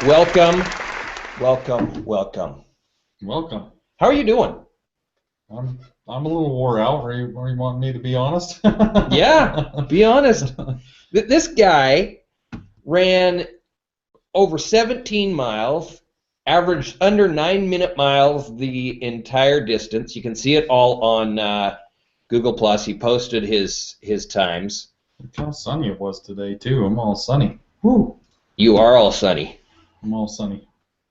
Welcome, welcome. Welcome. How are you doing? I'm a little wore out. Are you wanting me to be honest? Yeah, be honest. This guy ran over 17 miles, averaged under 9-minute miles the entire distance. You can see it all on Google Plus. He posted his times. Look how sunny it was today too. I'm all sunny. Woo! You are all sunny. I'm all sunny.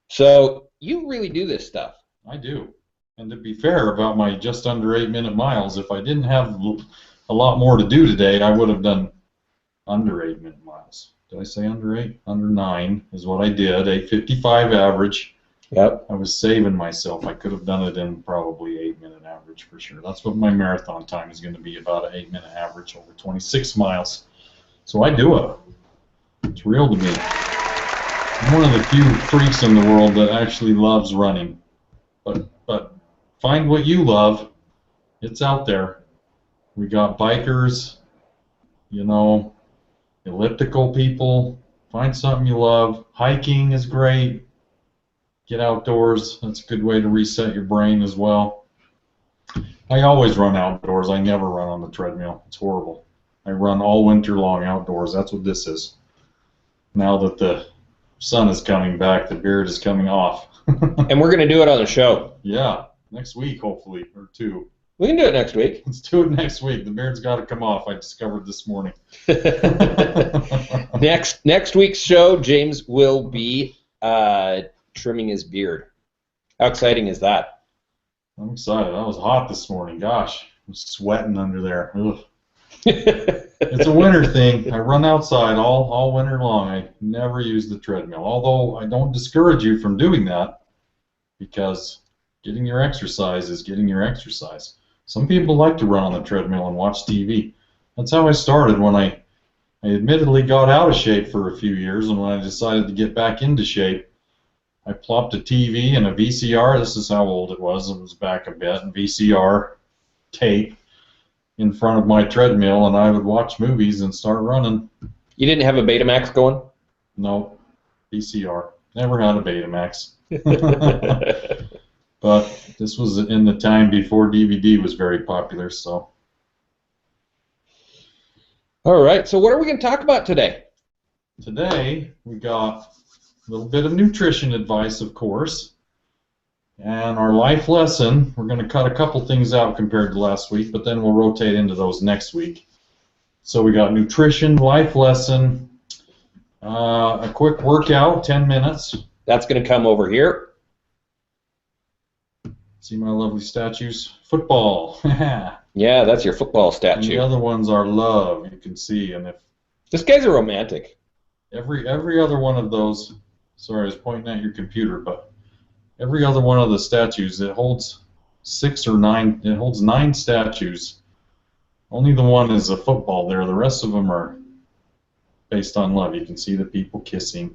So you really do this stuff. I do. And to be fair about my just under 8-minute miles, if I didn't have a lot more to do today, I would have done under 8-minute miles. Did I say under 8? Under 9 is what I did. 8:55 average. Yep. I was saving myself. I could have done it in probably 8-minute average for sure. That's what my marathon time is going to be, about an 8-minute average over 26 miles. So I do it. It's real to me. I'm one of the few freaks in the world that actually loves running. But find what you love. It's out there. We got bikers, elliptical people. Find something you love. Hiking is great. Get outdoors. That's a good way to reset your brain as well. I always run outdoors. I never run on the treadmill. It's horrible. I run all winter long outdoors. That's what this is. Now that the sun is coming back, the beard is coming off. And we're going to do it on the show. Yeah, next week hopefully, or 2. We can do it next week. Let's do it next week. The beard's got to come off. I discovered this morning. Next week's show, James will be trimming his beard. How exciting is that? I'm excited. I was hot this morning. Gosh, I'm sweating under there. Ugh. It's a winter thing. I run outside all winter long. I never use the treadmill, although I don't discourage you from doing that, because getting your exercise is getting your exercise. Some people like to run on the treadmill and watch TV. That's how I started when I admittedly got out of shape for a few years, and when I decided to get back into shape, I plopped a TV and a VCR. This is how old it was. It was back a bit. And VCR tape in front of my treadmill, and I would watch movies and start running. You didn't have a Betamax going? No, VCR. Never had a Betamax. But this was in the time before DVD was very popular, so. All right, so what are we going to talk about today? Today, we got a little bit of nutrition advice, of course. And our life lesson, we're going to cut a couple things out compared to last week, but then we'll rotate into those next week. So we got nutrition, life lesson, a quick workout, 10 minutes. That's going to come over here. See my lovely statues? Football. Yeah, that's your football And statue. the other ones are love, you can see. And if This guy's a romantic. every other one of those, sorry, I was pointing at your computer, but every other one of the statues, it holds 6 or 9, it holds 9 statues. Only the one is a football there. The rest of them are based on love. You can see the people kissing.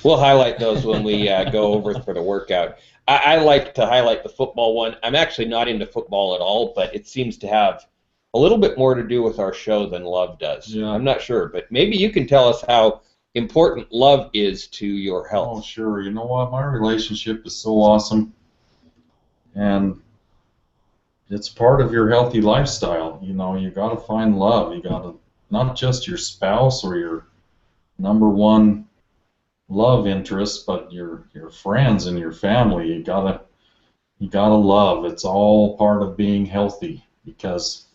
We'll highlight those when we go over for the workout. I like to highlight the football one. I'm actually not into football at all, but it seems to have a little bit more to do with our show than love does. Yeah. I'm not sure, but maybe you can tell us how important love is to your Oh, health. sure. You know what? My relationship is so awesome. And it's part of your healthy lifestyle. You got to find love. You got to, not just your spouse or your number one love interest, but your friends and your family. You gotta love. It's all part of being healthy, because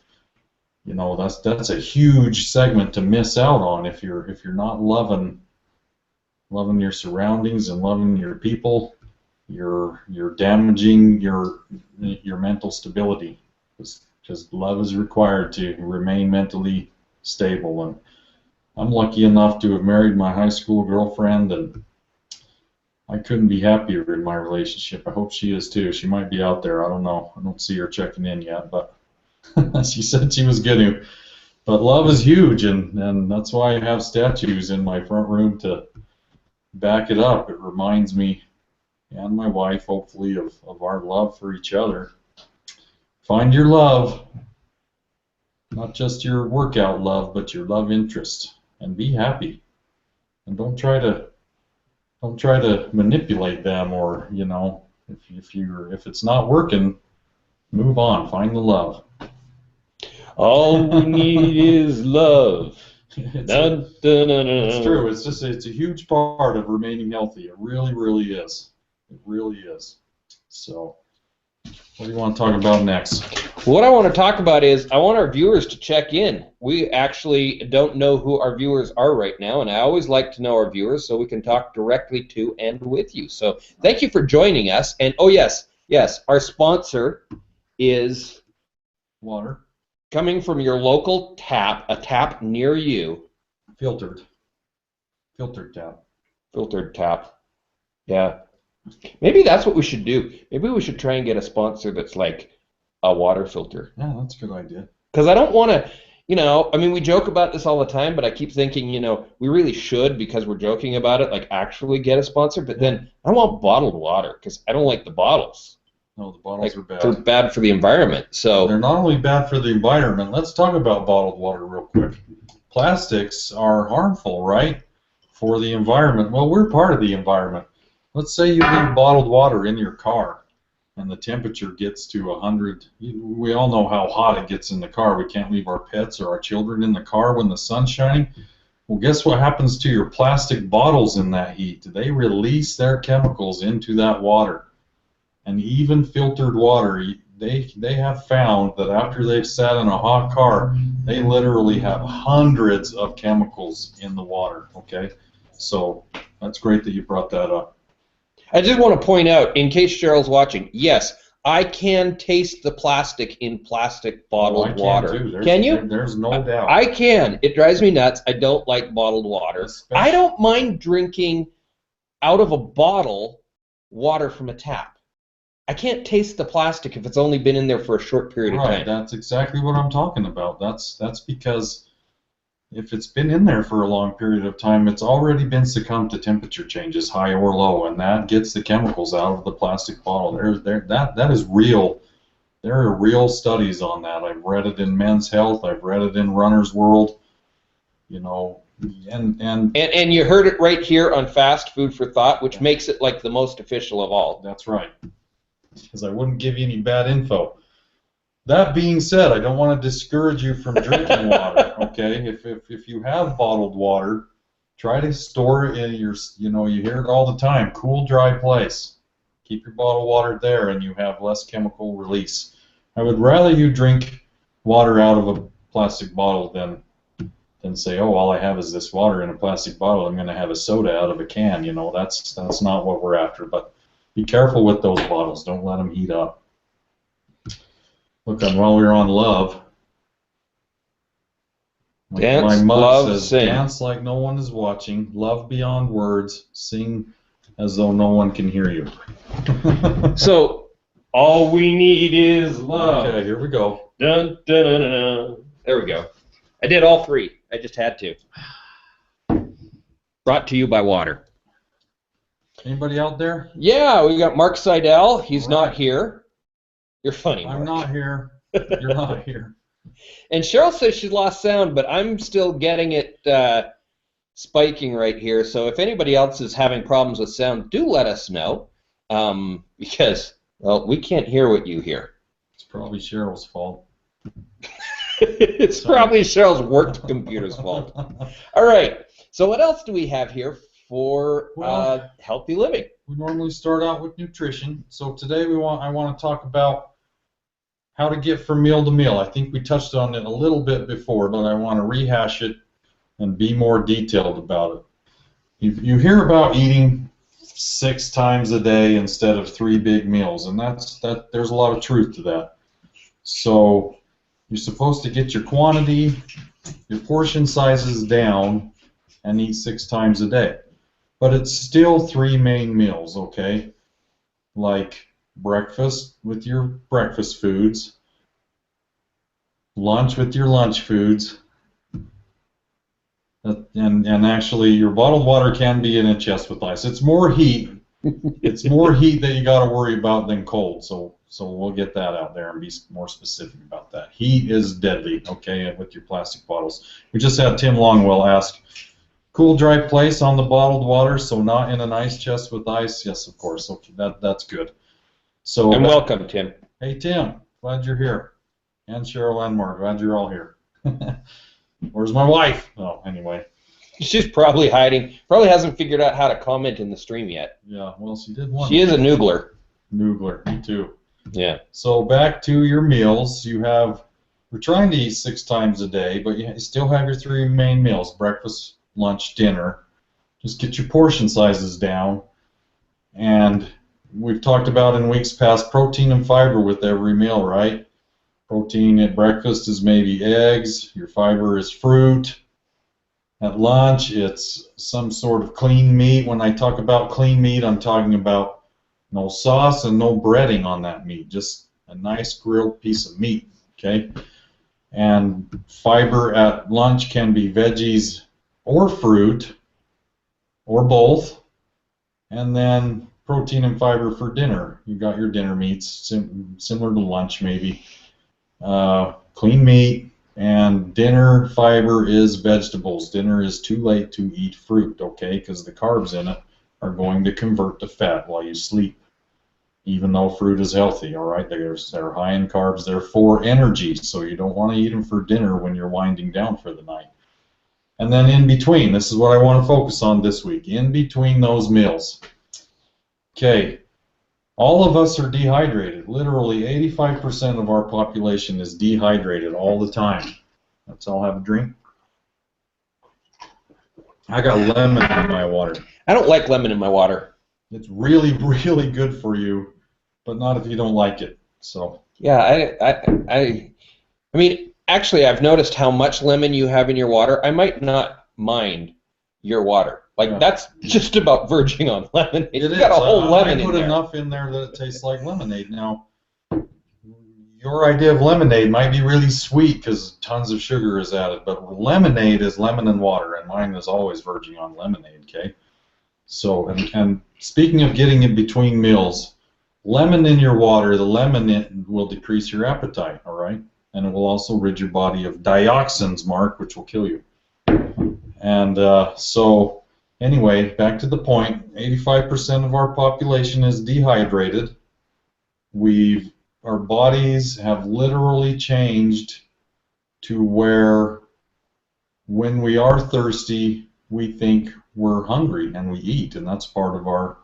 that's a huge segment to miss out on if you're not loving your surroundings and loving your people. You're damaging your mental stability, because love is required to remain mentally stable. And I'm lucky enough to have married my high school girlfriend, and I couldn't be happier in my relationship. I hope she is too. She might be out there. I don't know. I don't see her checking in yet, but she said she was going to. But love is huge, and that's why I have statues in my front room to back it up. It reminds me, and my wife, hopefully, of our love for each other. Find your love. Not just your workout love, but your love interest. And be happy. And don't try to don't try to manipulate them, or if it's not working, move on. Find the love. All we need is love. It's, Dun, dun, dun, dun. it's true. It's a huge part of remaining healthy. It really, really is. It really is. So, what do you want to talk about next? What I want to talk about is I want our viewers to check in. We actually don't know who our viewers are right now, and I always like to know our viewers so we can talk directly to and with you. So thank you for joining us. And oh yes, our sponsor is Water. Coming from your local tap, a tap near you. Filtered tap. Filtered tap. Yeah. Maybe that's what we should do. Maybe we should try and get a sponsor that's like a water filter. Yeah, that's a good idea. Because I don't want to, I mean, we joke about this all the time, but I keep thinking, we really should, because we're joking about it, like actually get a sponsor. But then I don't want bottled water because I don't like the bottles. No, the bottles are bad. They're bad for the environment. So they're not only bad for the environment. Let's talk about bottled water real quick. Plastics are harmful, right, for the environment. Well, we're part of the environment. Let's say you leave bottled water in your car, and the temperature gets to 100. We all know how hot it gets in the car. We can't leave our pets or our children in the car when the sun's shining. Well, guess what happens to your plastic bottles in that heat? They release their chemicals into that water. And even filtered water, they have found that after they've sat in a hot car, they literally have hundreds of chemicals in the water, okay? So that's great that you brought that up. I just want to point out, in case Cheryl's watching, yes, I can taste the plastic in plastic bottled water. Too. Can you? There's no doubt. I can. It drives me nuts. I don't like bottled water. I don't mind drinking out of a bottle water from a tap. I can't taste the plastic if it's only been in there for a short period of time. Right, that's exactly what I'm talking about. That's because if it's been in there for a long period of time, it's already been succumbed to temperature changes, high or low, and that gets the chemicals out of the plastic bottle. That is real. There are real studies on that. I've read it in Men's Health. I've read it in Runner's World. And you heard it right here on Fast Food for Thought, which makes it like the most official of all. That's right. Because I wouldn't give you any bad info. That being said, I don't want to discourage you from drinking water, okay? If you have bottled water, try to store it in your, you hear it all the time, cool, dry place. Keep your bottled water there and you have less chemical release. I would rather you drink water out of a plastic bottle than say, oh, all I have is this water in a plastic bottle. I'm going to have a soda out of a can. That's not what we're after. But be careful with those bottles. Don't let them heat up. Look, while we're on love, my mug says, sing. Dance like no one is watching, love beyond words, sing as though no one can hear you. So, all we need is love. Okay, here we go. Dun, dun, dun, dun, dun. There we go. I did all three. I just had to. Brought to you by water. Anybody out there? Yeah, we got Mark Seidel. He's not here. You're funny, Mark. I'm not here. You're not here. And Cheryl says she lost sound, but I'm still getting it spiking right here. So if anybody else is having problems with sound, do let us know. Because, well, we can't hear what you hear. It's probably Cheryl's fault. It's probably Cheryl's work computer's fault. All right. So what else do we have here for healthy living? We normally start out with nutrition. So today I want to talk about how to get from meal to meal. I think we touched on it a little bit before, but I want to rehash it and be more detailed about it. You hear about eating 6 times a day instead of 3 big meals, and there's a lot of truth to that. So you're supposed to get your quantity, your portion sizes down, and eat 6 times a day. But it's still 3 main meals, okay? Like breakfast with your breakfast foods, lunch with your lunch foods, and actually your bottled water can be in a chest with ice. It's more heat. It's more heat that you got to worry about than cold. So we'll get that out there and be more specific about that. Heat is deadly, okay, with your plastic bottles. We just had Tim Longwell ask, cool, dry place on the bottled water, so not in an ice chest with ice. Yes, of course. Okay, that's good. So. And welcome, Tim. Hey, Tim. Glad you're here. And Cheryl and Mark. Glad you're all here. Where's my wife? Oh, anyway. She's probably hiding. Probably hasn't figured out how to comment in the stream yet. Yeah, well, she did one. She is a noogler. Noogler, me too. Yeah. So back to your meals. We're trying to eat 6 times a day, but you still have your 3 main meals: breakfast, lunch, dinner. Just get your portion sizes down. And we've talked about in weeks past protein and fiber with every meal, right? Protein at breakfast is maybe eggs. Your fiber is fruit. At lunch, it's some sort of clean meat. When I talk about clean meat, I'm talking about no sauce and no breading on that meat. Just a nice grilled piece of meat, okay? And fiber at lunch can be veggies or fruit or both. And then protein and fiber for dinner. You got your dinner meats, similar to lunch maybe. Clean meat, and dinner fiber is vegetables. Dinner is too late to eat fruit, okay, because the carbs in it are going to convert to fat while you sleep, even though fruit is healthy, all right? They're high in carbs. They're for energy, so you don't want to eat them for dinner when you're winding down for the night. And then in between, this is what I want to focus on this week, in between those meals. Okay, all of us are dehydrated. Literally 85% of our population is dehydrated all the time. Let's all have a drink. I got lemon in my water. I don't like lemon in my water. It's really, really good for you, but not if you don't like it. So. Yeah, I mean, actually, I've noticed how much lemon you have in your water. I might not mind your water. Like, yeah. That's just about verging on lemonade. You've got a whole lemon in there. I put enough in there that it tastes like lemonade. Now, your idea of lemonade might be really sweet because tons of sugar is added, but lemonade is lemon and water, and mine is always verging on lemonade, okay? So, and speaking of getting in between meals, lemon in your water, the lemon will decrease your appetite, all right? And it will also rid your body of dioxins, Mark, which will kill you. And so, anyway, back to the point, 85% of our population is dehydrated. Our bodies have literally changed to where when we are thirsty, we think we're hungry and we eat, and that's part of our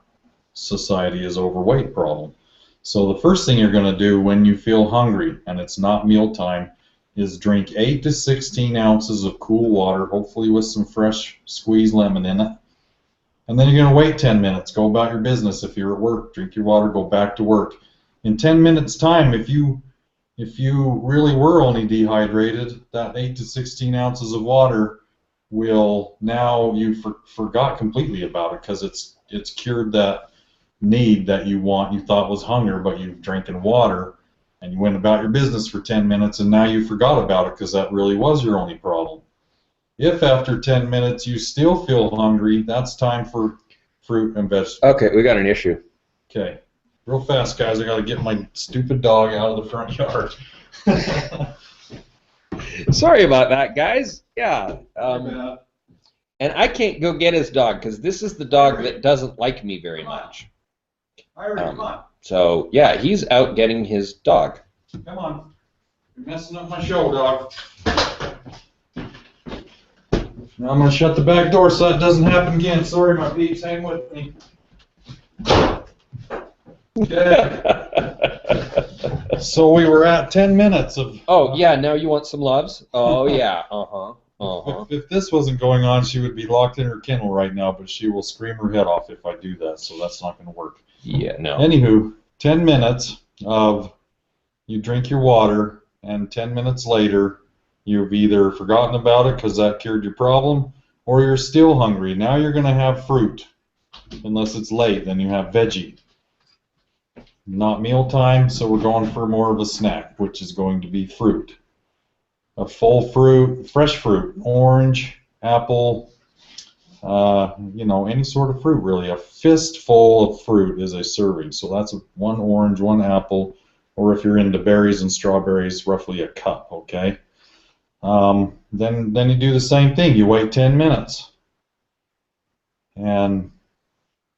society is overweight problem. So the first thing you're going to do when you feel hungry and it's not mealtime is drink 8 to 16 ounces of cool water, hopefully with some fresh squeezed lemon in it. And then you're going to wait 10 minutes, go about your business. If you're at work, drink your water, go back to work. In 10 minutes time, if you really were only dehydrated, that 8 to 16 ounces of water will now, you forgot completely about it because it's cured that need that you thought was hunger, but you've drinking water and you went about your business for 10 minutes and now you forgot about it because that really was your only problem. If after 10 minutes you still feel hungry, that's time for fruit and vegetables. Okay, we got an issue. Okay. Real fast, guys. I got to get my stupid dog out of the front yard. Sorry about that, guys. Yeah. And I can't go get his dog because this is the dog that doesn't like me very much. Come on. So, yeah, he's out getting his dog. Come on. You're messing up my show, dog. Now I'm going to shut the back door so that doesn't happen again. Sorry, my peeps. Hang with me. Okay. So we were at 10 minutes of... Oh, yeah, now you want some loves? Oh, yeah, If this wasn't going on, she would be locked in her kennel right now, but she will scream her head off if I do that, so that's not going to work. Yeah, no. Anywho, 10 minutes of you drink your water, and 10 minutes later, you've either forgotten about it because that cured your problem, or you're still hungry. Now you're going to have fruit. Unless it's late, then you have veggie. Not mealtime, so we're going for more of a snack, which is going to be fruit. A full fruit, fresh fruit, orange, apple, any sort of fruit really. A fistful of fruit is a serving, so that's one orange, one apple, or if you're into berries and strawberries, roughly a cup, okay? Then you do the same thing. You wait 10 minutes. and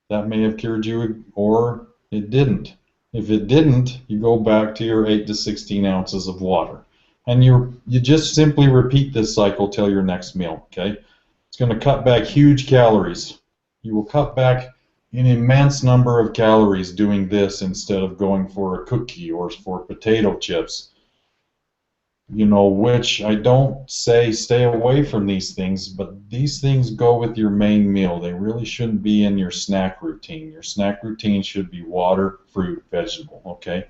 that may have cured you, or it didn't. If it didn't, you go back to your 8 to 16 ounces of water. And you just simply repeat this cycle till your next meal, okay? It's going to cut back huge calories. You will cut back an immense number of calories doing this instead of going for a cookie or for potato chips. You know, which I don't say stay away from these things, but these things go with your main meal. They really shouldn't be in your snack routine. Your snack routine should be water, fruit, vegetable, okay?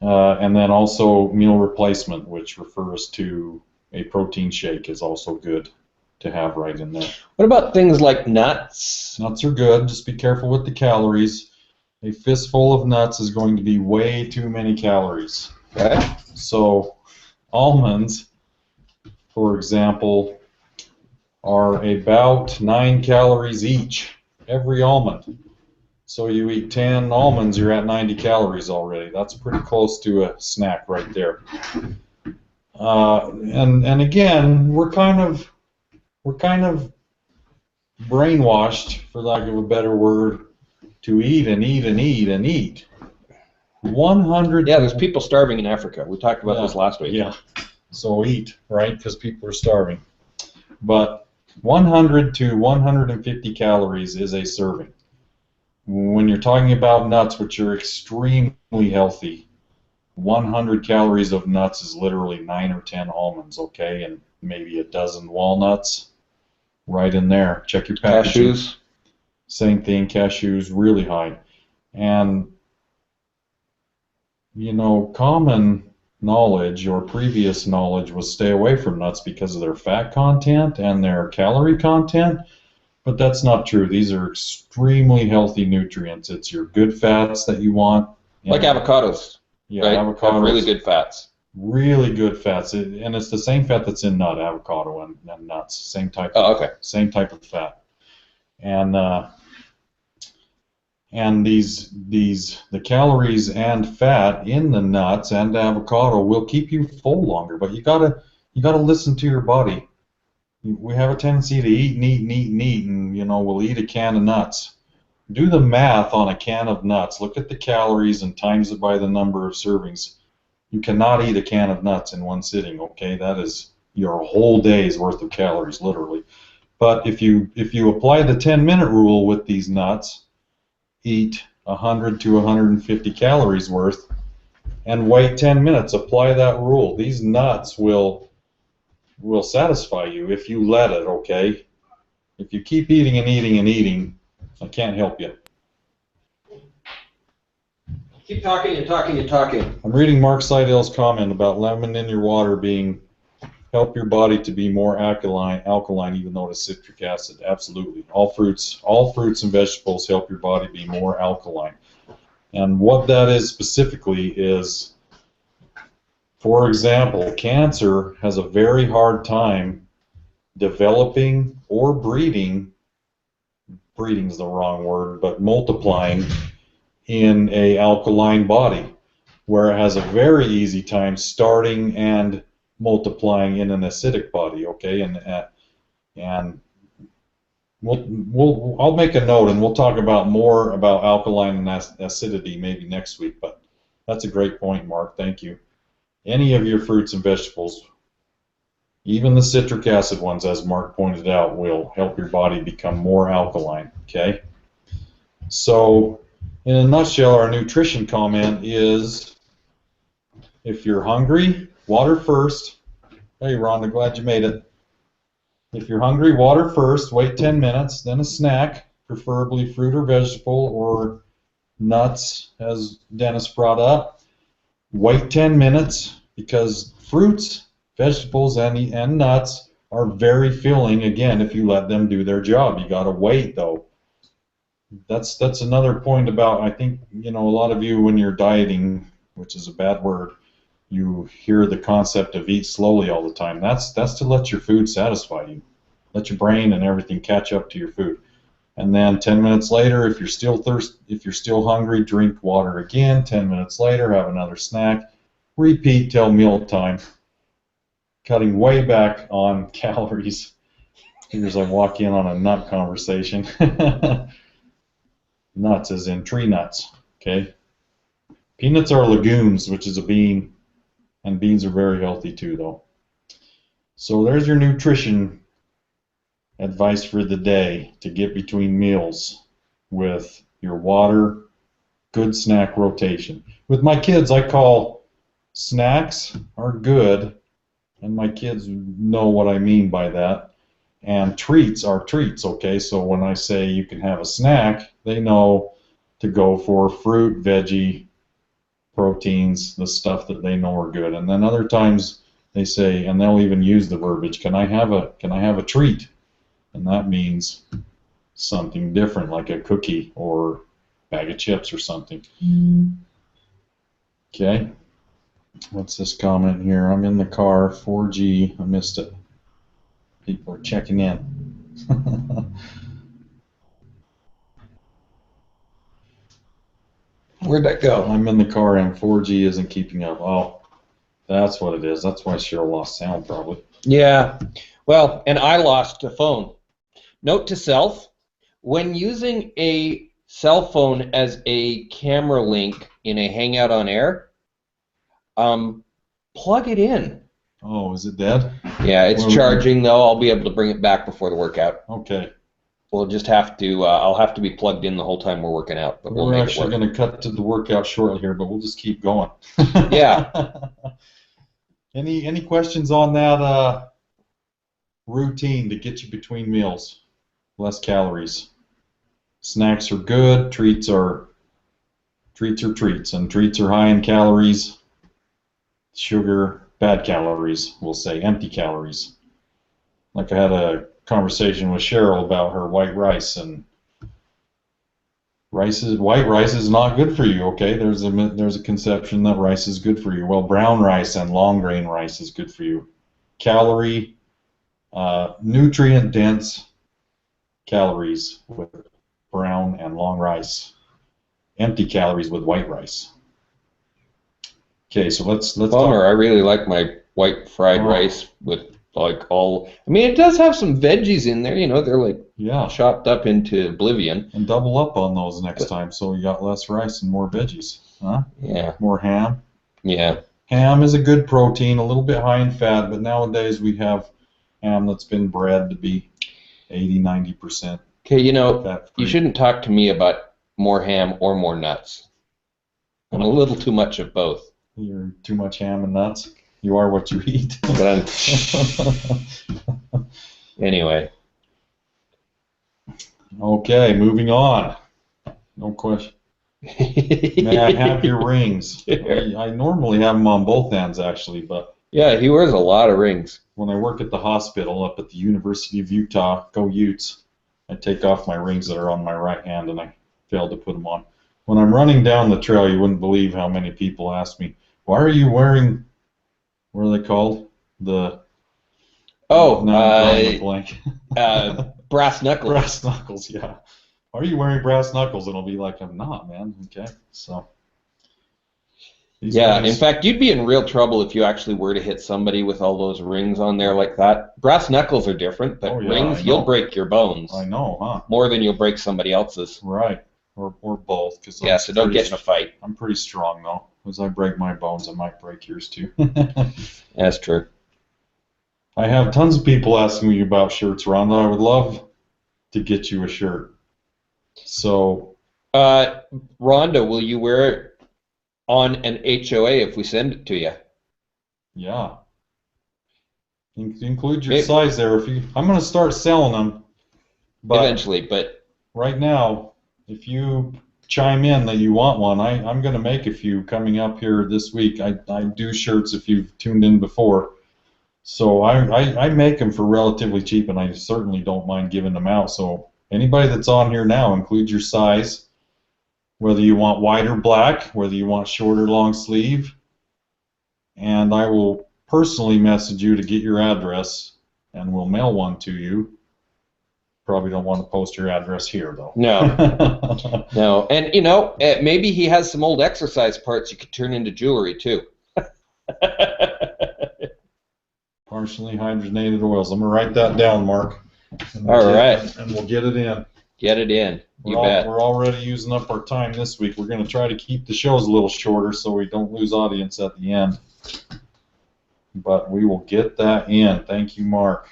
And then also meal replacement, which refers to a protein shake, is also good to have right in there. What about things like nuts? Nuts are good. Just be careful with the calories. A fistful of nuts is going to be way too many calories. Okay. So almonds, for example, are about 9 calories each, every almond. So you eat 10 almonds, you're at 90 calories already. That's pretty close to a snack right there. And again, we're kind of brainwashed, for lack of a better word, to eat and eat and eat and eat. 100. Yeah, there's people starving in Africa. We talked about this last week. Yeah. So eat, right? Because people are starving. But 100 to 150 calories is a serving. When you're talking about nuts, which are extremely healthy, 100 calories of nuts is literally 9 or 10 almonds, okay, and maybe a dozen walnuts right in there. Check your packaging. Cashews. Same thing, cashews, really high. And, you know, common knowledge or previous knowledge was stay away from nuts because of their fat content and their calorie content. But that's not true. These are extremely healthy nutrients. It's your good fats that you want. Like avocados. Yeah, right? avocados. Have really good fats. Really good fats. And it's the same fat that's in nut, avocado and nuts. Same type Same type of fat. And the calories and fat in the nuts and the avocado will keep you full longer, but you gotta listen to your body. We have a tendency to eat and eat and eat and eat, and you know, we'll eat a can of nuts. Do the math on a can of nuts. Look at the calories and times it by the number of servings. You cannot eat a can of nuts in one sitting, okay? That is your whole day's worth of calories, literally. But if you apply the 10-minute rule with these nuts, eat 100 to 150 calories worth, and wait 10 minutes, apply that rule. These nuts will satisfy you if you let it, okay? If you keep eating and eating and eating, I can't help you. Keep talking and talking and talking. I'm reading Mark Seidel's comment about lemon in your water help your body to be more alkaline, even though it is citric acid. Absolutely. All fruits and vegetables help your body be more alkaline. And what that is specifically is, for example, cancer has a very hard time developing or breeding is the wrong word, but multiplying in a alkaline body, where it has a very easy time starting and multiplying in an acidic body, okay? And I'll make a note and we'll talk about more about alkaline and acidity maybe next week, but that's a great point, Mark. Thank you. Any of your fruits and vegetables, even the citric acid ones, as Mark pointed out, will help your body become more alkaline, okay? So, in a nutshell, our nutrition comment is, if you're hungry, water first. Hey, Rhonda, glad you made it. If you're hungry, water first, wait 10 minutes, then a snack, preferably fruit or vegetable or nuts, as Dennis brought up. Wait 10 minutes, because fruits, vegetables, and nuts are very filling, again, if you let them do their job. You got to wait, though. That's another point about, I think, you know, a lot of you, when you're dieting, which is a bad word, you hear the concept of eat slowly all the time. That's to let your food satisfy you. Let your brain and everything catch up to your food. And then 10 minutes later, if you're still hungry, drink water again. 10 minutes later, have another snack. Repeat till meal time. Cutting way back on calories Figures I walk in on a nut conversation. Nuts as in tree nuts. Okay. Peanuts are legumes, which is a bean, and beans are very healthy too, though. So there's your nutrition advice for the day to get between meals with your water, good snack rotation. With my kids, I call snacks are good, and my kids know what I mean by that. And treats are treats, okay? So when I say you can have a snack, they know to go for fruit, veggie, proteins, the stuff that they know are good. And then other times they say, and they'll even use the verbiage, can I have a treat? And that means something different, like a cookie or bag of chips or something. Okay. What's this comment here? I'm in the car, 4G. I missed it. People are checking in. Where'd that go? I'm in the car and 4G isn't keeping up. Oh, that's what it is. That's why Cheryl lost sound, probably. Yeah. Well, and I lost a phone. Note to self, when using a cell phone as a camera link in a Hangout on Air, plug it in. Oh, is it dead? Yeah, it's charging though. I'll be able to bring it back before the workout. Okay. We'll just have to, I'll have to be plugged in the whole time we're working out, but we'll We're make it actually work. going to cut to the workout shortly here, but we'll just keep going. Yeah. Any questions on that routine to get you between meals? Less calories. Snacks are good. Treats are treats, and treats are high in calories. Sugar, bad calories, we'll say, empty calories. Like I had a conversation with Cheryl about her white rice, and white rice is not good for you. Okay, there's a conception that rice is good for you. Well, brown rice and long grain rice is good for you. Calorie, nutrient dense calories with brown and long rice. Empty calories with white rice. Okay, so let's Bummer, talk. I really like my white fried rice with like all, I mean, it does have some veggies in there, you know, they're like chopped up into oblivion. And double up on those next time so you got less rice and more veggies. Huh? Yeah. More ham. Yeah. Ham is a good protein, a little bit high in fat, but nowadays we have ham that's been bred to be 80-90%. Okay, you know, fat-free. You shouldn't talk to me about more ham or more nuts. I'm a little too much of both. You're too much ham and nuts. You are what you eat. But anyway. Okay, moving on. No question. May I have your rings? I normally have them on both hands, actually, but yeah, he wears a lot of rings. When I work at the hospital up at the University of Utah, go Utes, I take off my rings that are on my right hand, and I fail to put them on. When I'm running down the trail, you wouldn't believe how many people ask me, "Why are you wearing?" What are they called? Brass knuckles. Brass knuckles, yeah. Why are you wearing brass knuckles? And I'll be like, I'm not, man. Okay, so. Yeah, in fact, you'd be in real trouble if you actually were to hit somebody with all those rings on there like that. Brass knuckles are different, but rings, you'll break your bones. I know, huh? More than you'll break somebody else's. Right, or both. Yeah, so don't get in a fight. I'm pretty strong, though. As I break my bones, I might break yours, too. That's true. I have tons of people asking me about shirts, Rhonda. I would love to get you a shirt. So, Rhonda, will you wear it on an HOA if we send it to you? Yeah. Include your size there. I'm going to start selling them. Eventually, but right now, if you chime in that you want one, I'm going to make a few coming up here this week. I do shirts if you've tuned in before. So I make them for relatively cheap, and I certainly don't mind giving them out. So anybody that's on here now, include your size, whether you want white or black, whether you want short or long sleeve, and I will personally message you to get your address, and we'll mail one to you. Probably don't want to post your address here, though. No. No. And, you know, maybe he has some old exercise parts you could turn into jewelry, too. Partially hydrogenated oils. I'm going to write that down, Mark. All right. And we'll get it in. Get it in. You bet. We're already using up our time this week. We're going to try to keep the shows a little shorter so we don't lose audience at the end. But we will get that in. Thank you, Mark.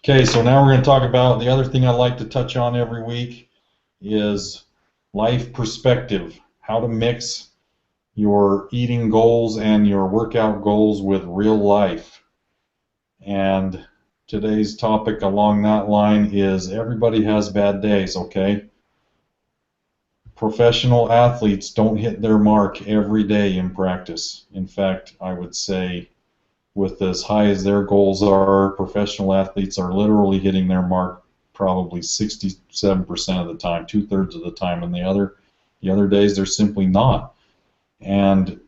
Okay, so now we're going to talk about the other thing I like to touch on every week is life perspective. How to mix your eating goals and your workout goals with real life. And today's topic along that line is everybody has bad days, okay? Professional athletes don't hit their mark every day in practice. In fact, I would say with as high as their goals are, professional athletes are literally hitting their mark probably 67% of the time, 2/3 of the time, and the other days they're simply not. And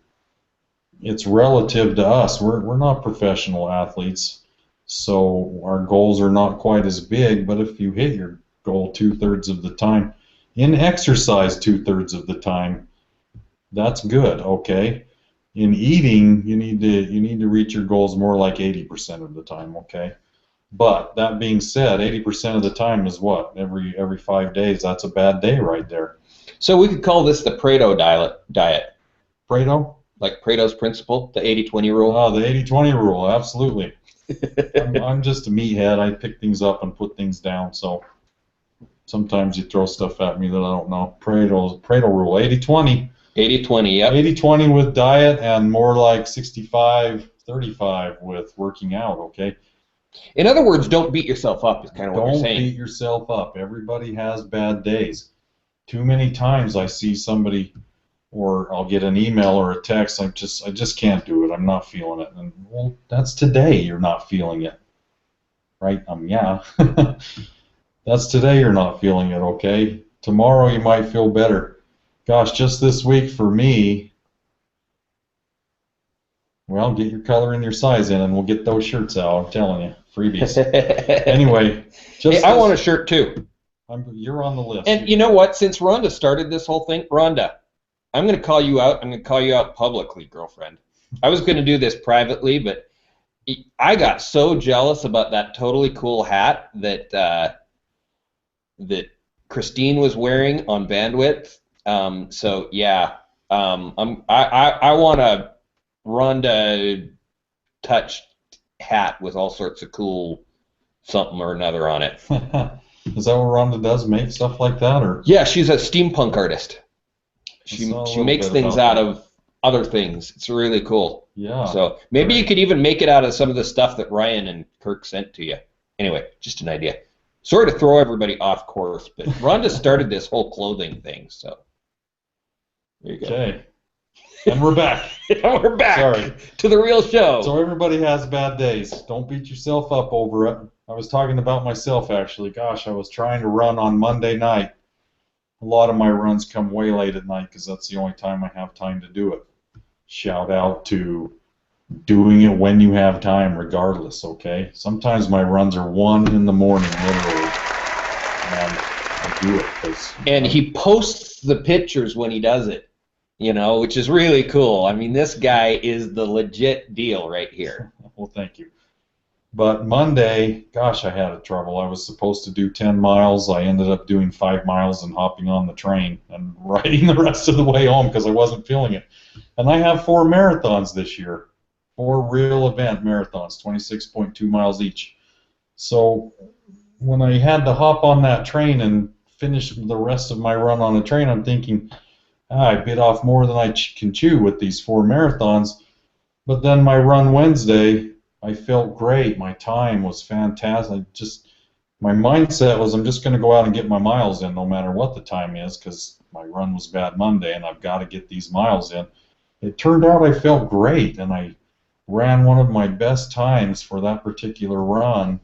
it's relative to us. We're not professional athletes, so our goals are not quite as big, but if you hit your goal 2/3 of the time, in exercise 2/3 of the time, that's good, okay? In eating, you need to reach your goals more like 80% of the time, okay? But that being said, 80% of the time is what? Every 5 days, that's a bad day right there. So we could call this the Pareto diet. Pareto? Like Pareto's principle, the 80-20 rule. Oh, the 80-20 rule, absolutely. I'm just a meathead. I pick things up and put things down, so sometimes you throw stuff at me that I don't know. Pareto rule, 80-20. 80-20, yep. 80-20 with diet and more like 65-35 with working out, okay? In other words, don't beat yourself up is kind of what you're saying. Don't beat yourself up. Everybody has bad days. Too many times I see somebody, or I'll get an email or a text, I just can't do it. I'm not feeling it. And well, that's today you're not feeling it. Right? Yeah. That's today you're not feeling it, okay? Tomorrow you might feel better. Gosh, just this week for me, well, get your color and your size in and we'll get those shirts out. I'm telling you, freebies. Anyway, hey, I want a shirt too. You're on the list. And you know what? Since Rhonda started this whole thing, Rhonda, I'm going to call you out. I'm going to call you out publicly, girlfriend. I was going to do this privately, but I got so jealous about that totally cool hat that that Christine was wearing on Bandwidth. So yeah, I want a Rhonda touch hat with all sorts of cool something or another on it. Is that what Rhonda does? Make stuff like that, or? Yeah, she's a steampunk artist. She makes things out of other things. It's really cool. Yeah. So maybe you could even make it out of some of the stuff that Ryan and Kirk sent to you. Anyway, just an idea. Sorry to throw everybody off course, but Rhonda started this whole clothing thing, so there you go. Okay. And we're back. We're back. Sorry. To the real show. So everybody has bad days. Don't beat yourself up over it. I was talking about myself, actually. Gosh, I was trying to run on Monday night. A lot of my runs come way late at night because that's the only time I have time to do it. Shout out to doing it when you have time regardless, okay? Sometimes my runs are 1 in the morning, literally, and I do it. And he posts the pictures when he does it, you know, which is really cool. I mean, this guy is the legit deal right here. Well, thank you. But Monday, gosh, I had trouble. I was supposed to do 10 miles. I ended up doing 5 miles and hopping on the train and riding the rest of the way home because I wasn't feeling it. And I have 4 marathons this year, 4 real event marathons, 26.2 miles each. So when I had to hop on that train and finish the rest of my run on the train, I'm thinking, I bit off more than I can chew with these 4 marathons. But then my run Wednesday, I felt great. My time was fantastic. My mindset was I'm just going to go out and get my miles in no matter what the time is because my run was bad Monday and I've got to get these miles in. It turned out I felt great and I ran one of my best times for that particular run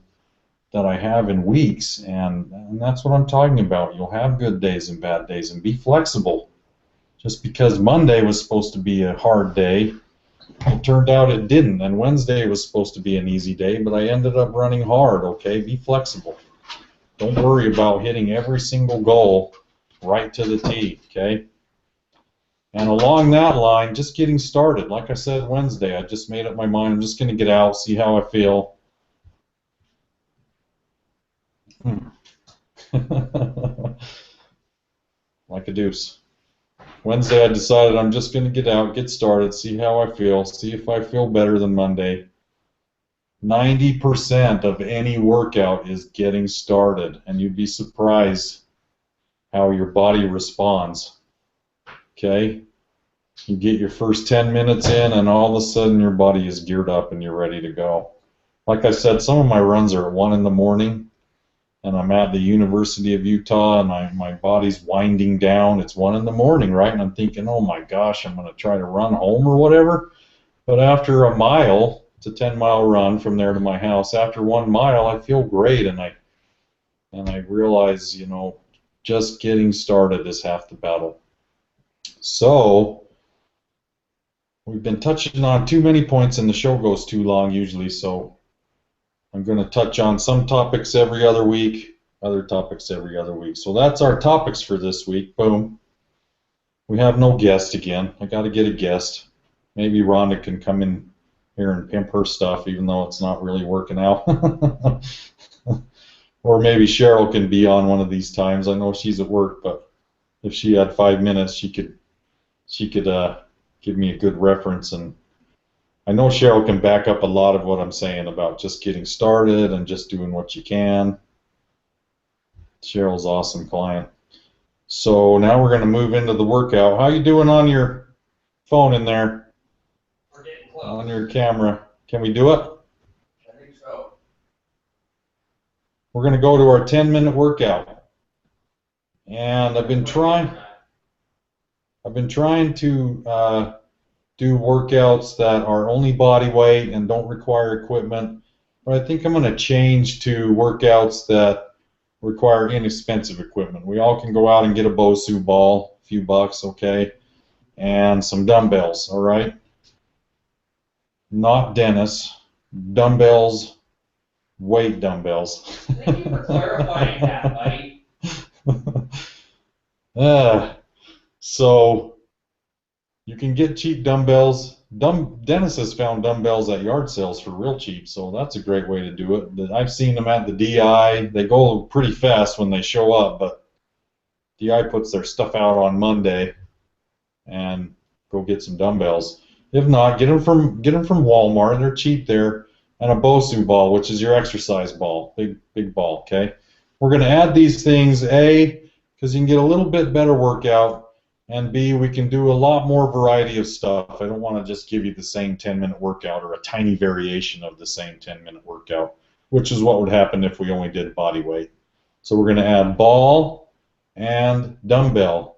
that I have in weeks, and that's what I'm talking about. You'll have good days and bad days, and be flexible. Just because Monday was supposed to be a hard day, it turned out it didn't, and Wednesday was supposed to be an easy day, but I ended up running hard, okay? Be flexible. Don't worry about hitting every single goal right to the T, okay? And along that line, just getting started. Like I said Wednesday, I just made up my mind. I'm just going to get out, see how I feel, Like a deuce. Wednesday, I decided I'm just going to get out, get started, see how I feel, see if I feel better than Monday. 90% of any workout is getting started, and you'd be surprised how your body responds. Okay? You get your first 10 minutes in, and all of a sudden your body is geared up and you're ready to go. Like I said, some of my runs are at 1 in the morning, and I'm at the University of Utah, and my body's winding down. It's 1 in the morning, right? And I'm thinking, oh my gosh, I'm going to try to run home or whatever. But after a mile, it's a 10-mile run from there to my house. After 1 mile, I feel great, and I realize, you know, just getting started is half the battle. So we've been touching on too many points, and the show goes too long usually. So I'm going to touch on some topics every other week, other topics every other week. So that's our topics for this week. Boom. We have no guest again. I got to get a guest. Maybe Rhonda can come in here and pimp her stuff, even though it's not really working out. Or maybe Cheryl can be on one of these times. I know she's at work, but if she had 5 minutes, she could give me a good reference. And I know Cheryl can back up a lot of what I'm saying about just getting started and just doing what you can. Cheryl's an awesome client. So now we're going to move into the workout. How you doing on your phone in there? We're getting close. On your camera. Can we do it? I think so. We're going to go to our 10-minute workout. And I've been trying to do workouts that are only body weight and don't require equipment. But I think I'm going to change to workouts that require inexpensive equipment. We all can go out and get a BOSU ball, a few bucks, okay, and some dumbbells, all right? Not Dennis. Dumbbells, weight dumbbells. Thank you for clarifying that, buddy. So you can get cheap dumbbells. Dennis has found dumbbells at yard sales for real cheap, so that's a great way to do it. I've seen them at the DI. They go pretty fast when they show up, but DI puts their stuff out on Monday, and go get some dumbbells. If not, get them from Walmart. They're cheap there, and a BOSU ball, which is your exercise ball, big ball. Okay, we're going to add these things, A, because you can get a little bit better workout. And B, we can do a lot more variety of stuff. I don't want to just give you the same 10-minute workout or a tiny variation of the same 10-minute workout, which is what would happen if we only did body weight. So we're going to add ball and dumbbell.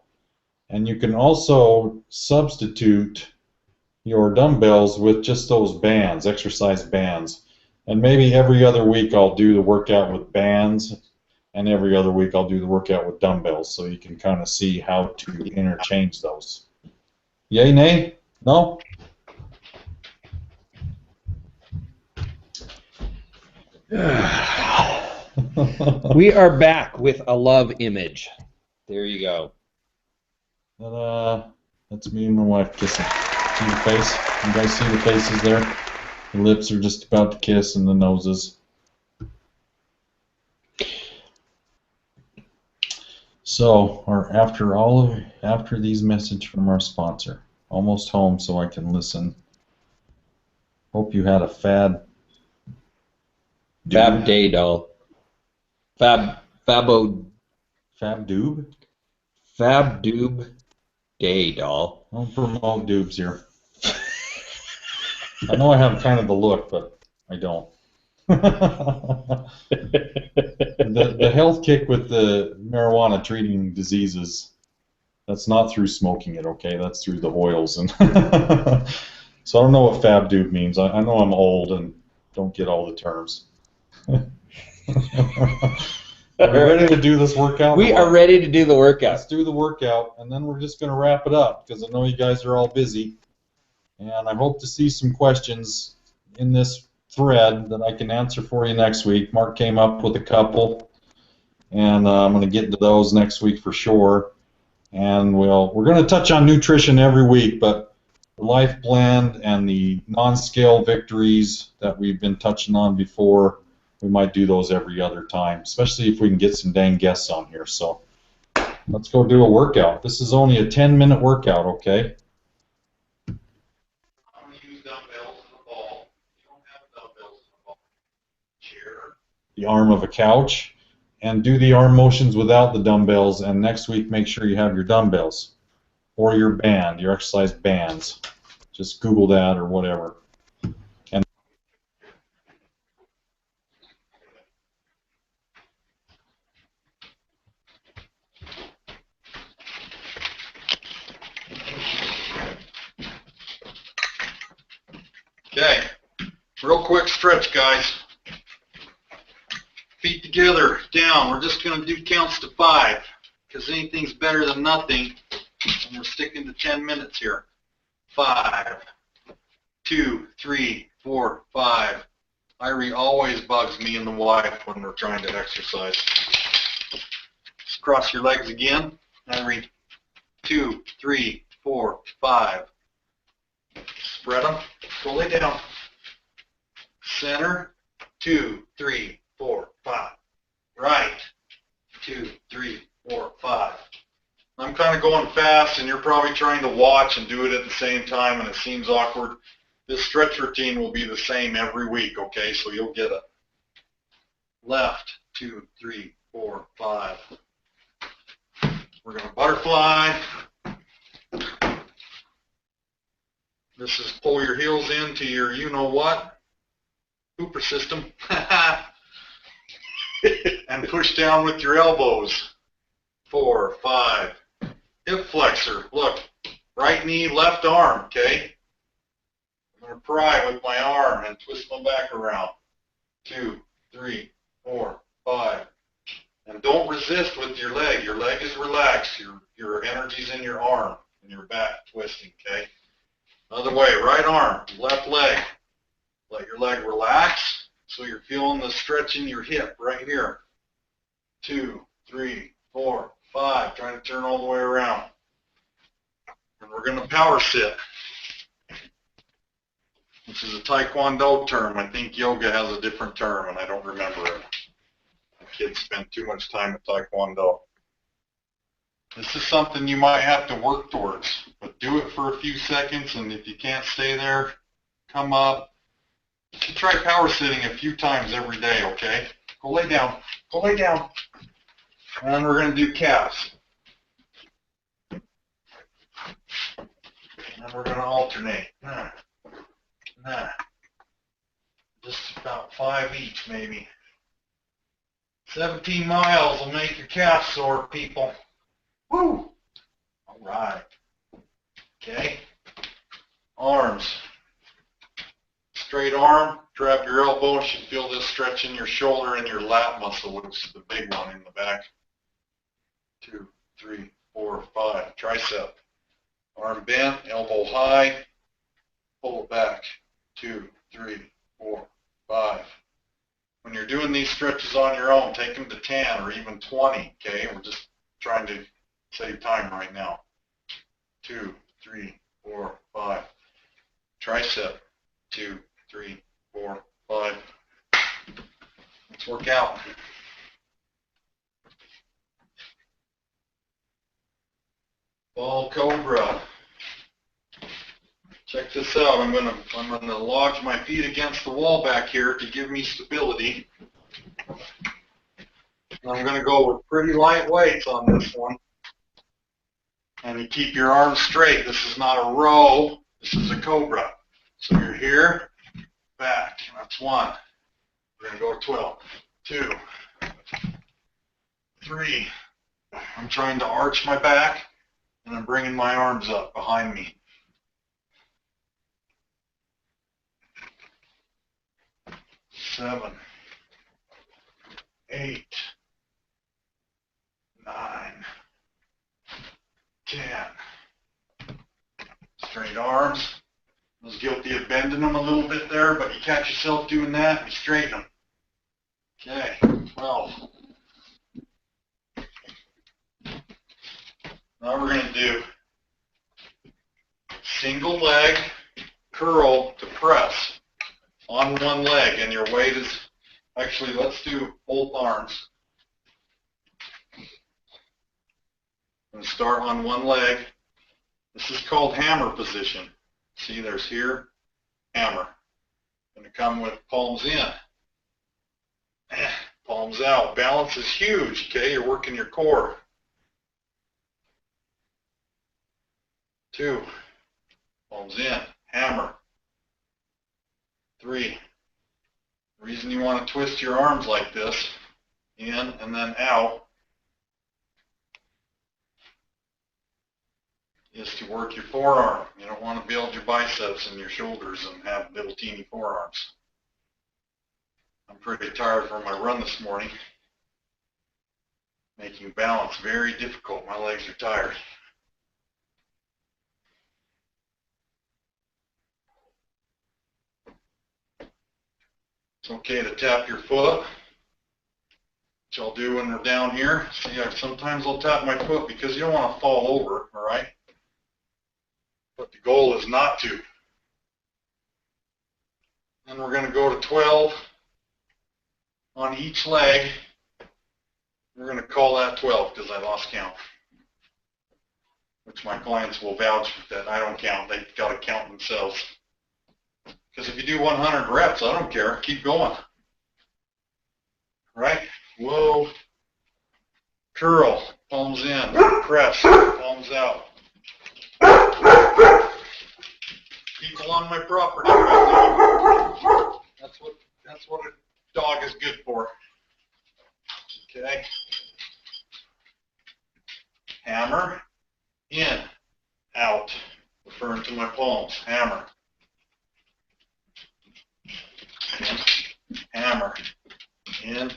And you can also substitute your dumbbells with just those bands, exercise bands. And maybe every other week I'll do the workout with bands, and every other week I'll do the workout with dumbbells, so you can kind of see how to interchange those. Yay, nay? No? We are back with a love image. There you go. That's me and my wife kissing. See the face? You guys see the faces there? The lips are just about to kiss, and the noses. So, after these messages from our sponsor, almost home so I can listen. Hope you had a fab day, doll. Fabdoob day, doll. Don't promote doobs here. I know I have kind of the look, but I don't. The health kick with the marijuana treating diseases, that's not through smoking it, okay? That's through the oils. And so I don't know what fab dude means. I know I'm old and don't get all the terms. Are we ready to do this workout? We are ready to do the workout. Let's do the workout, and then we're just going to wrap it up because I know you guys are all busy. And I hope to see some questions in this thread that I can answer for you next week. Mark came up with a couple, and I'm going to get into those next week for sure. And we're going to touch on nutrition every week, but the Life Blend and the non-scale victories that we've been touching on before, we might do those every other time, especially if we can get some dang guests on here. So let's go do a workout. This is only a 10-minute workout, okay? I'm going to use dumbbells in the ball. You don't have dumbbells in the ball. Chair. The arm of a couch, and do the arm motions without the dumbbells, and next week make sure you have your dumbbells or your band, your exercise bands. Just Google that or whatever. And Okay, real quick stretch, guys. Feet together, down. We're just going to do counts to 5 because anything's better than nothing. And we're sticking to 10 minutes here. 5, 2, 3, 4, 5. Irie always bugs me and the wife when we're trying to exercise. Just cross your legs again. Irie, 2, 3, 4, 5. Spread them. Go lay down. Center. 2, 3, 4, 5. Right. 2, 3, 4, 5. I'm kind of going fast, and you're probably trying to watch and do it at the same time, and it seems awkward. This stretch routine will be the same every week, okay? So you'll get a left, 2, 3, 4, 5. We're going to butterfly. This is pull your heels into your you-know-what, Hooper system, and push down with your elbows. 4, 5. Hip flexor. Look, right knee, left arm, okay? I'm going to pry with my arm and twist my back around. 2, 3, 4, 5. And don't resist with your leg. Your leg is relaxed. Your energy's in your arm and your back twisting, okay? Other way, right arm, left leg. Let your leg relax so you're feeling the stretch in your hip right here. 2, 3, 4, 5. Trying to turn all the way around. And we're going to power sit. This is a Taekwondo term. I think yoga has a different term, and I don't remember it. My kids spend too much time at Taekwondo. This is something you might have to work towards, but do it for a few seconds, and if you can't stay there, come up. You should try power sitting a few times every day, okay? Go lay down. Go lay down. And we're going to do calves. And we're going to alternate. Just about 5 each, maybe. 17 miles will make your calf sore, people. Woo! All right. Okay. Arms. Straight arm. Grab your elbow. You should feel this stretch in your shoulder and your lat muscle, which is the big one in the back. 2, 3, 4, 5. Tricep. Arm bent, elbow high. Pull it back. 2, 3, 4, 5. When you're doing these stretches on your own, take them to 10 or even 20, okay? We're just trying to save time right now. 2, 3, 4, 5. Tricep. 2, 3, 4, 5. Let's work out. Ball cobra. Check this out. I'm gonna lodge my feet against the wall back here to give me stability. I'm gonna go with pretty light weights on this one. And you keep your arms straight. This is not a row. This is a cobra. So you're here, back. That's 1. We're gonna go 12. 2, 3. I'm trying to arch my back, and I'm bringing my arms up behind me. 7, 8, 9, 10. Straight arms. I was guilty of bending them a little bit there, but you catch yourself doing that, you straighten them. Okay, 12. Now we're going to do single leg curl to press on one leg, and your weight is Actually, let's do both arms. I'm going to start on one leg. This is called hammer position. See, there's here, hammer. Going to come with palms in, palms out. Balance is huge, okay? You're working your core. 2, palms in, hammer. 3. The reason you want to twist your arms like this, in and then out, is to work your forearm. You don't want to build your biceps and your shoulders and have little teeny forearms. I'm pretty tired from my run this morning, making balance very difficult. My legs are tired. It's okay to tap your foot, which I'll do when we're down here. See, sometimes I'll tap my foot because you don't want to fall over, all right? But the goal is not to. Then we're going to go to 12 on each leg. We're going to call that 12 because I lost count, which my clients will vouch that I don't count. They've got to count themselves. Because if you do 100 reps, I don't care. Keep going. Right? Whoa. Curl. Palms in. Press. Palms out. People on my property right now. That's what a dog is good for. Okay. Hammer. In. Out. Referring to my palms. Hammer. In. Hammer. In.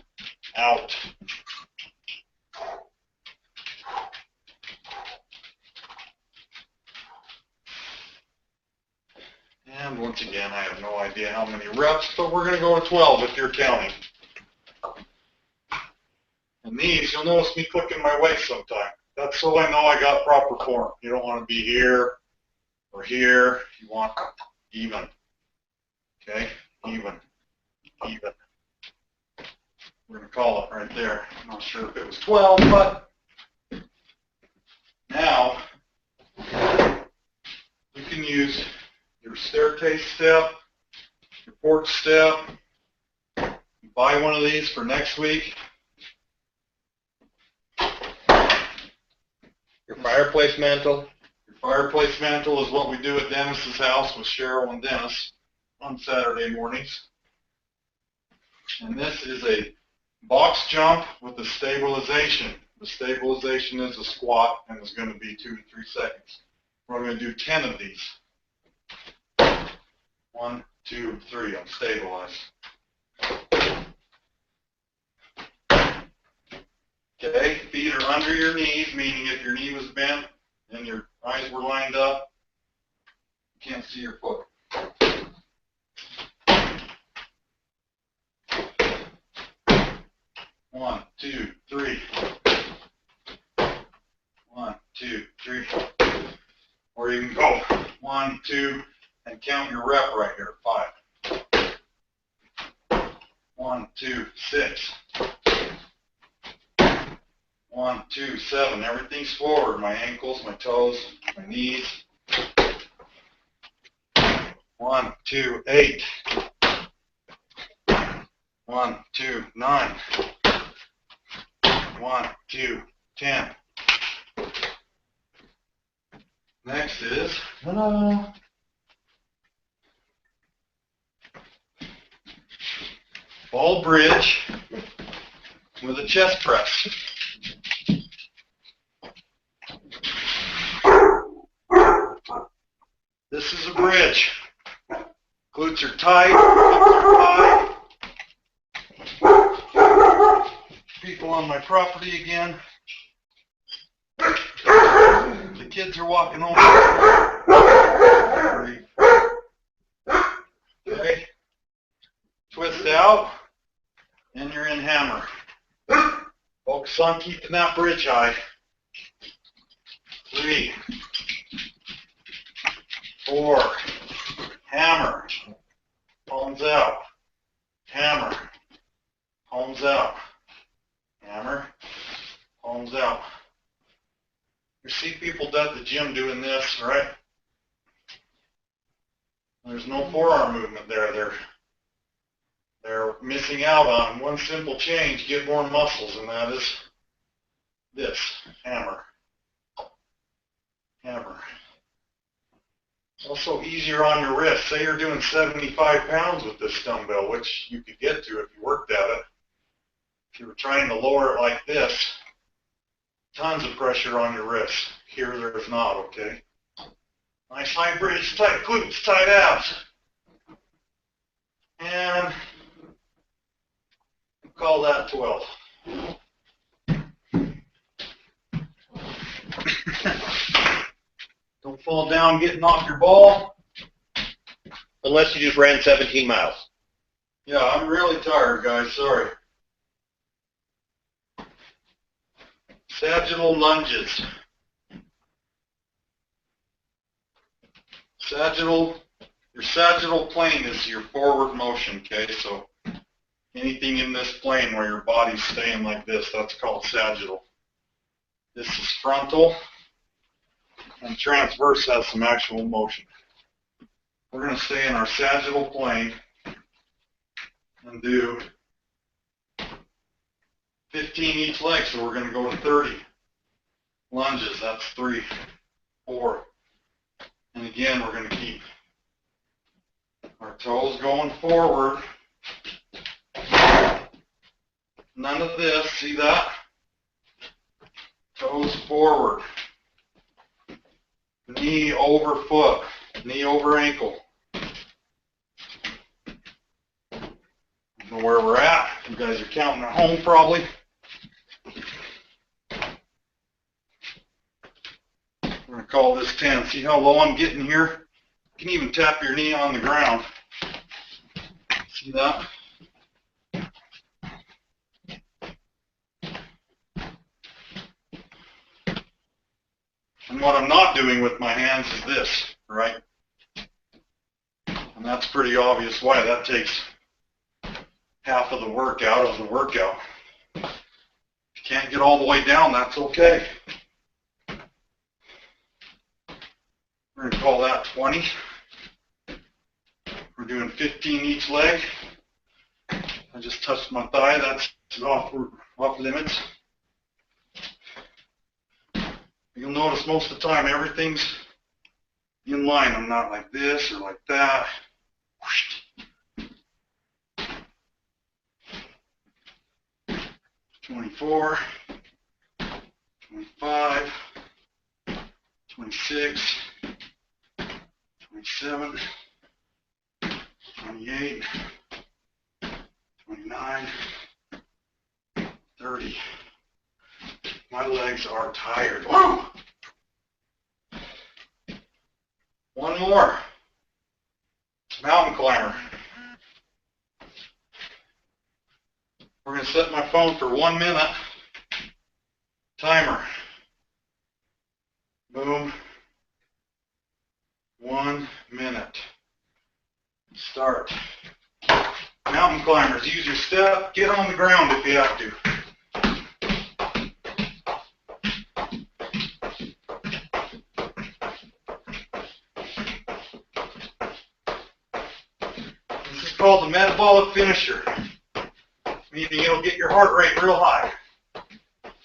Out. And once again, I have no idea how many reps, but we're going to go to 12 if you're counting. And these, you'll notice me clicking my waist sometime. That's so I know I got proper form. You don't want to be here or here. You want even. Okay? Even. Even. We're going to call it right there. I'm not sure if it was 12, but now you can use your staircase step, your porch step. Buy one of these for next week. Your fireplace mantle. Your fireplace mantle is what we do at Dennis's house with Cheryl and Dennis on Saturday mornings. And this is a box jump with a stabilization. The stabilization is a squat and is going to be 2 to 3 seconds. We're going to do 10 of these. 1, 2, 3. I'm stabilized. Okay, feet are under your knees, meaning if your knee was bent and your eyes were lined up, you can't see your foot. One, two, three. 1, 2, 3. Or you can go 1, 2, and count your rep right here. 5. 1, 2, 6. 1, 2, 7. Everything's forward. My ankles, my toes, my knees. 1, 2, 8. 1, 2, 9. 1, 2, 10. Next is ball bridge with a chest press. This is a bridge. Glutes are tight, hips are high. People on my property again. The kids are walking over. Okay. Twist out, and you're in hammer. Focus on keeping that bridge high. 3, 4, hammer, palms out, hammer, out. Hammer, palms out. You see people at the gym doing this, right? There's no forearm movement there. They're missing out on one simple change, get more muscles, and that is this, hammer. Hammer. It's also easier on your wrist. Say you're doing 75 pounds with this dumbbell, which you could get to if you worked at it. If you were trying to lower it like this, tons of pressure on your wrist. Here there's not, okay? Nice high bridge, tight glutes, tight abs. And call that 12. Don't fall down getting off your ball. Unless you just ran 17 miles. Yeah, I'm really tired, guys. Sorry. Sagittal lunges. Your sagittal plane is your forward motion, okay? So anything in this plane where your body's staying like this, that's called sagittal. This is frontal, and transverse has some actual motion. We're going to stay in our sagittal plane and do 15 each leg, so we're going to go to 30 lunges. That's 3, 4. And again, we're going to keep our toes going forward. None of this, see that? Toes forward. Knee over foot, knee over ankle. I don't know where we're at. You guys are counting at home probably. We're going to call this 10. See how low I'm getting here? You can even tap your knee on the ground. See that? And what I'm not doing with my hands is this, right? And that's pretty obvious why. That takes half of the work out of the workout. If you can't get all the way down, that's okay. We're going to call that 20. We're doing 15 each leg. I just touched my thigh. That's off limits. You'll notice most of the time everything's in line. I'm not like this or like that. 24, 25, 26, 27, 28, 29, 30. My legs are tired. Woo! One more. Mountain climber. We're going to set my phone for 1 minute. Timer. Boom. 1 minute. Start. Mountain climbers, use your step. Get on the ground if you have to. This is called the metabolic finisher, meaning it'll get your heart rate real high.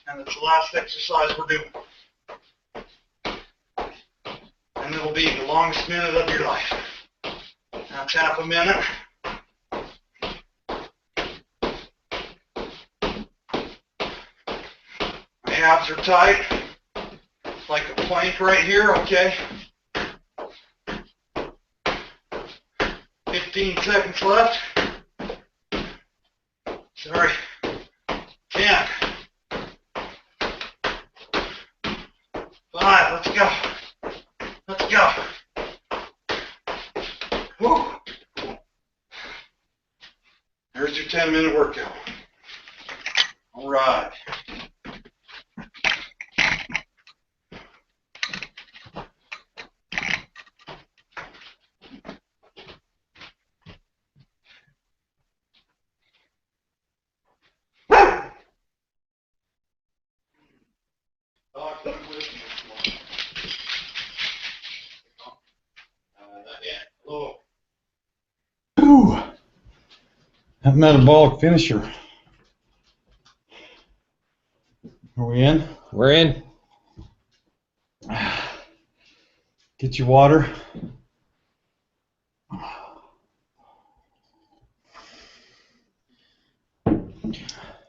And it's the last exercise we're doing. And it'll be the longest minute of your life. That's half a minute. My abs are tight, like a plank right here, okay? 15 seconds left. Sorry. 10. 5, let's go. Let's go. Woo. There's your 10-minute workout. All right. That metabolic finisher. Are we in? We're in. Get your water.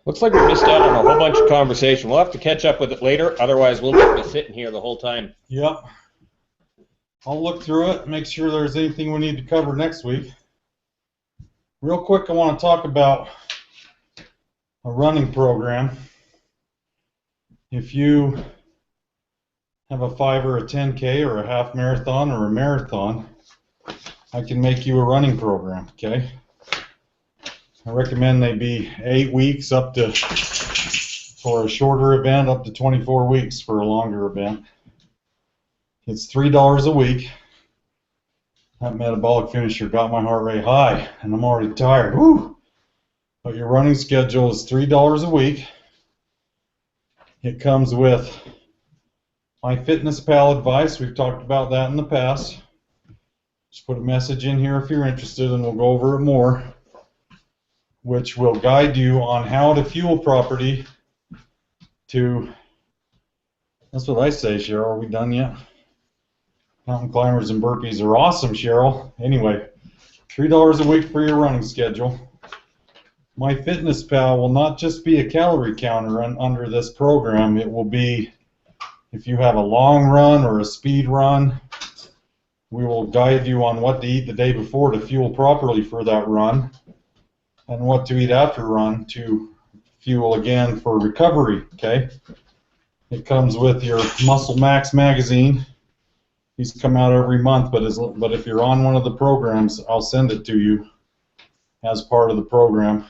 Looks like we missed out on a whole bunch of conversation. We'll have to catch up with it later, otherwise we'll just be sitting here the whole time. Yep. I'll look through it, make sure there's anything we need to cover next week. Real quick, I want to talk about a running program. If you have a 5 or a 10K or a half marathon or a marathon, I can make you a running program, okay? I recommend they be 8 weeks up to, for a shorter event, up to 24 weeks for a longer event. It's $3 a week. That metabolic finisher got my heart rate high, and I'm already tired. Woo! But your running schedule is $3 a week. It comes with MyFitnessPal advice. We've talked about that in the past. Just put a message in here if you're interested, and we'll go over it more, which will guide you on how to fuel properly to, that's what I say, Cheryl. Are we done yet? Mountain climbers and burpees are awesome, Cheryl. Anyway, $3 a week for your running schedule. MyFitnessPal will not just be a calorie counter under this program. It will be, if you have a long run or a speed run, we will guide you on what to eat the day before to fuel properly for that run, and what to eat after run to fuel again for recovery, okay? It comes with your Muscle Max magazine. These come out every month, but if you're on one of the programs, I'll send it to you as part of the program.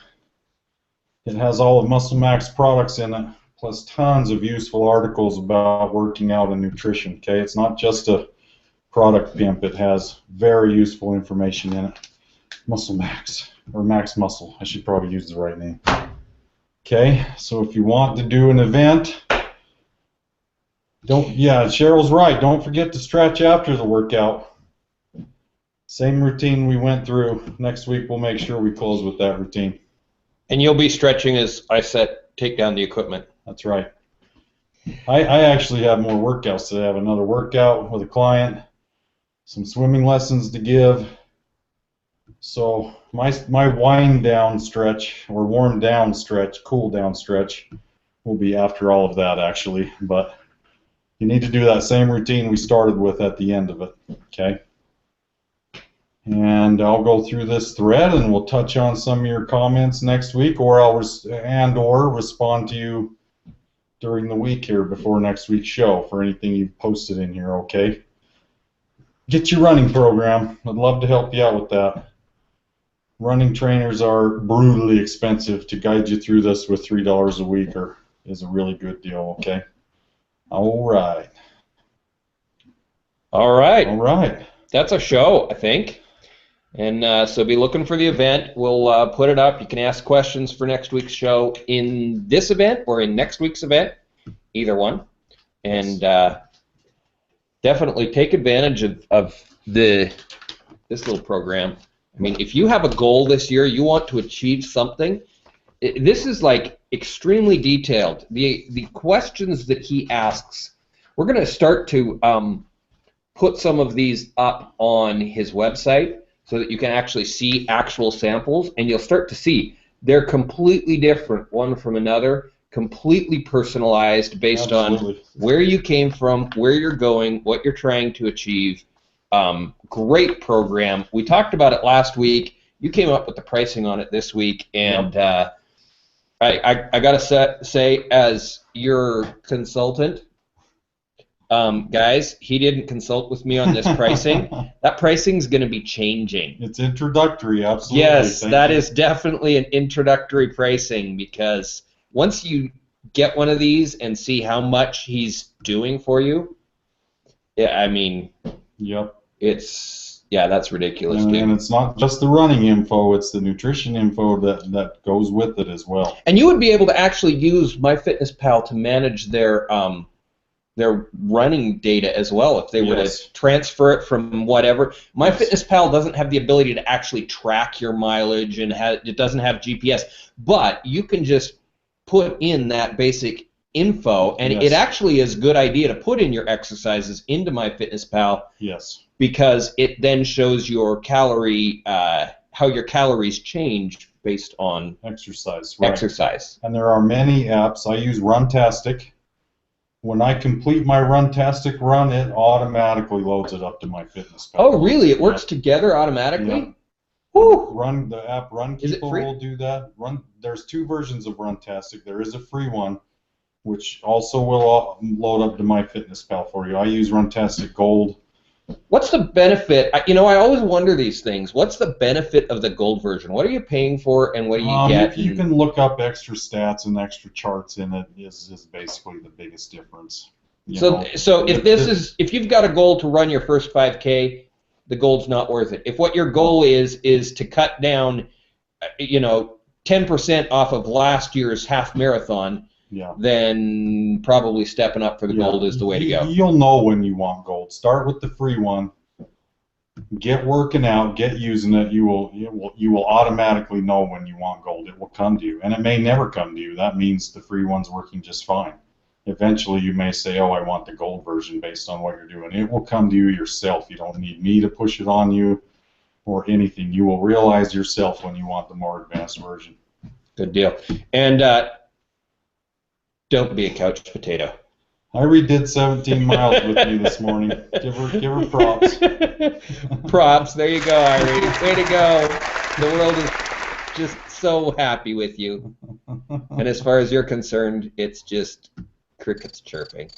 It has all of Muscle Max products in it, plus tons of useful articles about working out and nutrition, okay? It's not just a product pimp. It has very useful information in it. Muscle Max, or Max Muscle. I should probably use the right name. Okay, so if you want to do an event, Cheryl's right. Don't forget to stretch after the workout. Same routine we went through. Next week we'll make sure we close with that routine. And you'll be stretching as I said, take down the equipment. That's right. I actually have more workouts today. I have another workout with a client, some swimming lessons to give. So my wind down stretch, or warm down stretch, cool down stretch, will be after all of that actually. But you need to do that same routine we started with at the end of it, okay? And I'll go through this thread, and we'll touch on some of your comments next week, or I'll respond to you during the week here before next week's show for anything you've posted in here, okay? Get your running program. I'd love to help you out with that. Running trainers are brutally expensive. To guide you through this with $3 a week is a really good deal, okay? All right. All right. All right. That's a show, I think. And so be looking for the event. We'll put it up. You can ask questions for next week's show in this event or in next week's event, either one. And definitely take advantage of this little program. I mean, if you have a goal this year, you want to achieve something, this is like extremely detailed. The questions that he asks, we're going to start to put some of these up on his website so that you can actually see actual samples, and you'll start to see they're completely different one from another, completely personalized based on where you came from, where you're going, what you're trying to achieve. Great program. We talked about it last week. You came up with the pricing on it this week, and I gotta say, as your consultant, guys, he didn't consult with me on this pricing. That pricing's going to be changing. It's introductory, absolutely. Yes, that is definitely an introductory pricing, because once you get one of these and see how much he's doing for you, yeah, I mean, yep. That's ridiculous, too. And it's not just the running info, it's the nutrition info that goes with it as well. And you would be able to actually use MyFitnessPal to manage their their running data as well if they were Yes. to transfer it from whatever. MyFitnessPal doesn't have the ability to actually track your mileage, and it doesn't have GPS, but you can just put in that basic info, and Yes. it actually is a good idea to put in your exercises into MyFitnessPal Yes. because it then shows your calorie, how your calories change based on Exercise. Right. exercise. And there are many apps. I use Runtastic. When I complete my Runtastic run, it automatically loads it up to MyFitnessPal. Oh, really? It works together automatically? Yeah. Woo! The app Is it Runkeeper free? will do that. There's two versions of Runtastic. There is a free one, which also will load up to MyFitnessPal for you. I use Runtastic Gold. What's the benefit? I always wonder these things. What's the benefit of the gold version? What are you paying for, and what do you get? If you can look up extra stats and extra charts in it, is basically the biggest difference. So if you've got a goal to run your first 5K, the gold's not worth it. If what your goal is to cut down, 10% off of last year's half marathon, yeah, then probably stepping up for the gold is the way to go. You'll know when you want gold. Start with the free one. Get working out. Get using it. You will automatically know when you want gold. It will come to you, and it may never come to you. That means the free one's working just fine. Eventually, you may say, "Oh, I want the gold version," based on what you're doing. It will come to you yourself. You don't need me to push it on you or anything. You will realize yourself when you want the more advanced version. Good deal. And don't be a couch potato. Irie did 17 miles with me this morning. Give her props. Props. There you go, Irie. Way to go. The world is just so happy with you. And as far as you're concerned, it's just crickets chirping.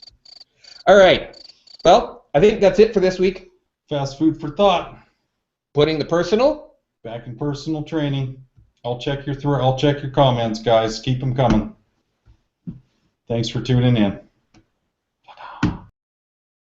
All right. Well, I think that's it for this week. Fast food for thought. Putting the personal Back in personal training. I'll check your comments, guys. Keep them coming. Thanks for tuning in.